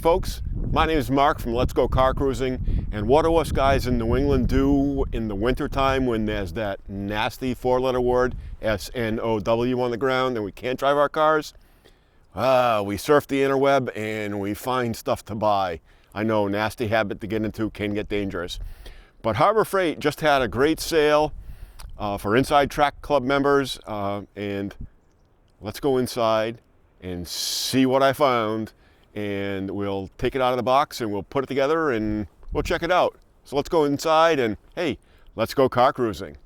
folks, my name is Mark from Let's Go Car Cruising, and what do us guys in New England do in the wintertime when there's that nasty four-letter word, S-N-O-W, on the ground and we can't drive our cars? We surf the interweb and we find stuff to buy. I know, nasty habit to get into, can get dangerous. But Harbor Freight just had a great sale for Inside Track Club members, and let's go inside and see what I found, and we'll take it out of the box and we'll put it together and we'll check it out. So let's go inside and hey, let's go car cruising.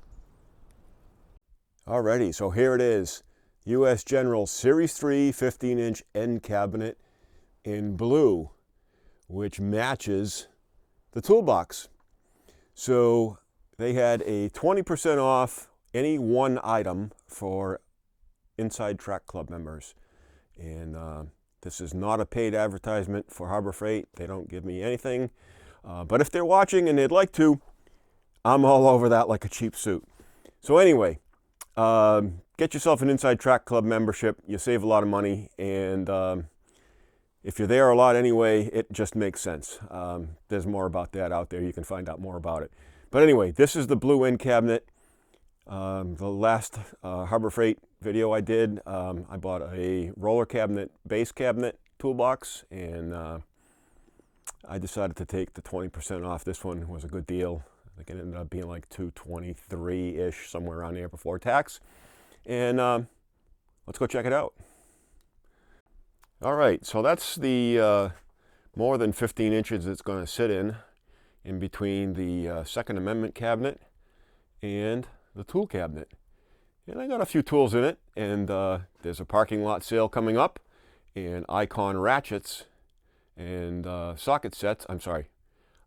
Alrighty, so here it is. US General Series 3 15-inch end cabinet in blue, which matches the toolbox. So they had a 20% off any one item for Inside Track Club members. And this is not a paid advertisement for Harbor Freight. They don't give me anything. But if they're watching and they'd like to, I'm all over that like a cheap suit. So anyway, get yourself an Inside Track Club membership. You save a lot of money. And if you're there a lot anyway, it just makes sense. There's more about that out there. You can find out more about it. But anyway, this is the blue end cabinet. The last Harbor Freight video I did, I bought a roller cabinet, base cabinet toolbox, and I decided to take the 20% off. This one was a good deal. I think it ended up being like $223-ish, somewhere around there before tax. And let's go check it out. All right, so that's the more than 15 inches it's going to sit in between the Second Amendment cabinet and the tool cabinet. And I got a few tools in it, and there's a parking lot sale coming up, and Icon ratchets and socket sets,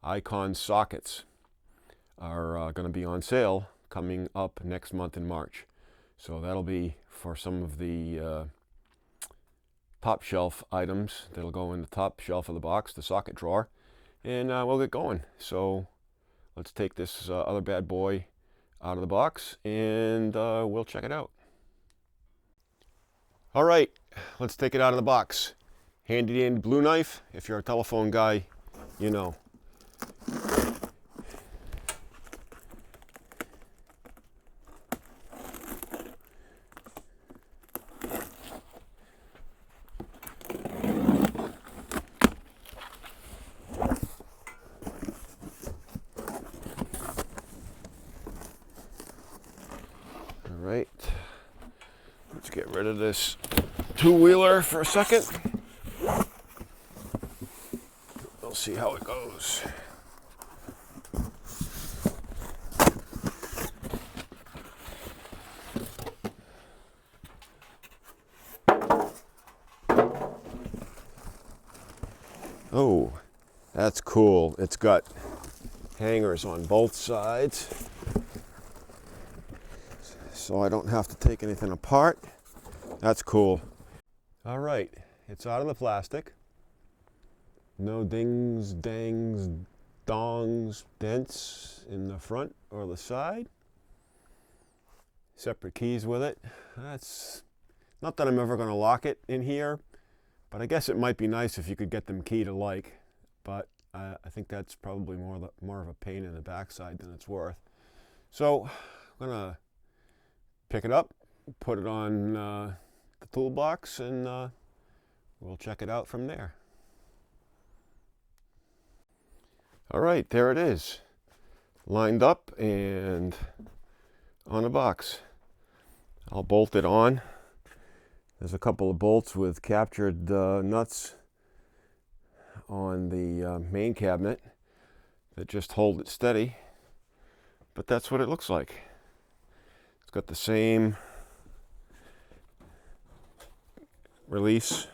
Icon sockets are going to be on sale coming up next month in March. So that'll be for some of the top shelf items that'll go in the top shelf of the box, the socket drawer, and we'll get going. So let's take this other bad boy out of the box and we'll check it out. All right, let's take it out of the box. Handy dandy blue knife. If you're a telephone guy, you know. Right, let's get rid of this two-wheeler for a second. We'll see how it goes. Oh, that's cool. It's got hangers on both sides, so I don't have to take anything apart. That's cool. All right, it's out of the plastic. No dings, dangs, dongs, dents in the front or the side. Separate keys with it. That's not that I'm ever going to lock it in here, but I guess it might be nice if you could get them keyed alike. But I think that's probably more of a pain in the backside than it's worth. So I'm going to pick it up, put it on the toolbox, and we'll check it out from there. All right, there it is, lined up and on a box. I'll bolt it on. There's a couple of bolts with captured nuts on the main cabinet that just hold it steady, but that's what it looks like. It's got the same release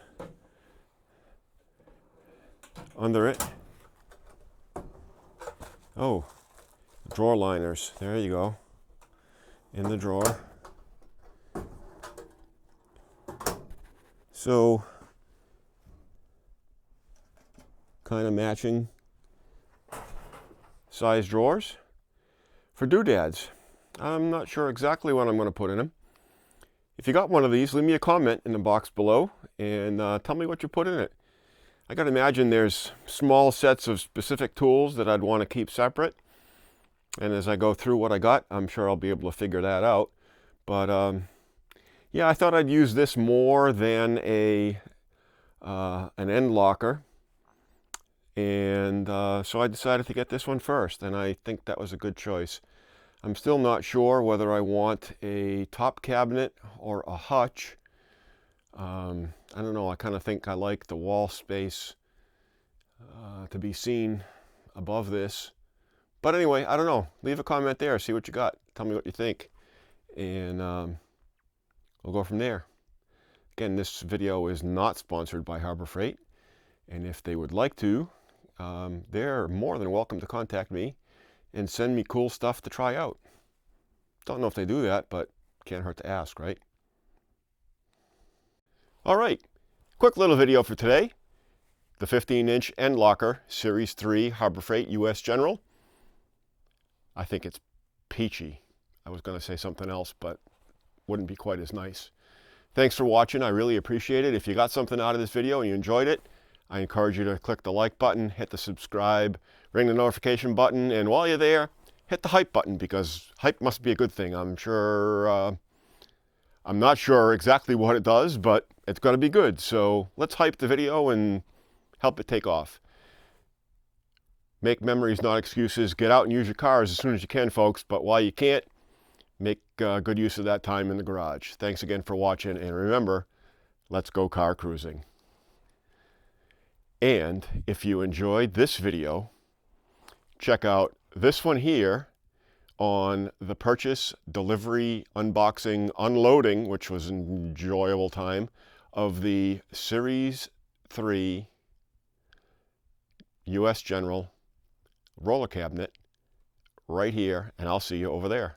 under it. Oh, drawer liners. There you go. In the drawer. So, kind of matching size drawers for doodads. I'm not sure exactly what I'm going to put in them. If you got one of these, leave me a comment in the box below and tell me what you put in it. I got to imagine there's small sets of specific tools that I'd want to keep separate. And as I go through what I got, I'm sure I'll be able to figure that out. But yeah, I thought I'd use this more than an end locker. And so I decided to get this one first, and I think that was a good choice. I'm still not sure whether I want a top cabinet or a hutch. I don't know, I kind of think I like the wall space to be seen above this. But anyway, I don't know. Leave a comment there, see what you got. Tell me what you think. And we'll go from there. Again, this video is not sponsored by Harbor Freight. And if they would like to, they're more than welcome to contact me and send me cool stuff to try out. Don't know if they do that, but can't hurt to ask, right? All right, quick little video for today. The 15-inch end locker, Series 3 Harbor Freight US General. I think it's peachy. I was going to say something else, but wouldn't be quite as nice. Thanks for watching. I really appreciate it. If you got something out of this video and you enjoyed it, I encourage you to click the like button, hit the subscribe, ring the notification button, and while you're there, hit the hype button, because hype must be a good thing. I'm not sure exactly what it does, but it's going to be good. So let's hype the video and help it take off. Make memories, not excuses. Get out and use your cars as soon as you can, folks. But while you can't, make good use of that time in the garage. Thanks again for watching. And remember, let's go car cruising. And if you enjoyed this video, check out this one here on the purchase, delivery, unboxing, unloading, which was an enjoyable time, of the Series 3 US General roller cabinet right here, and I'll see you over there.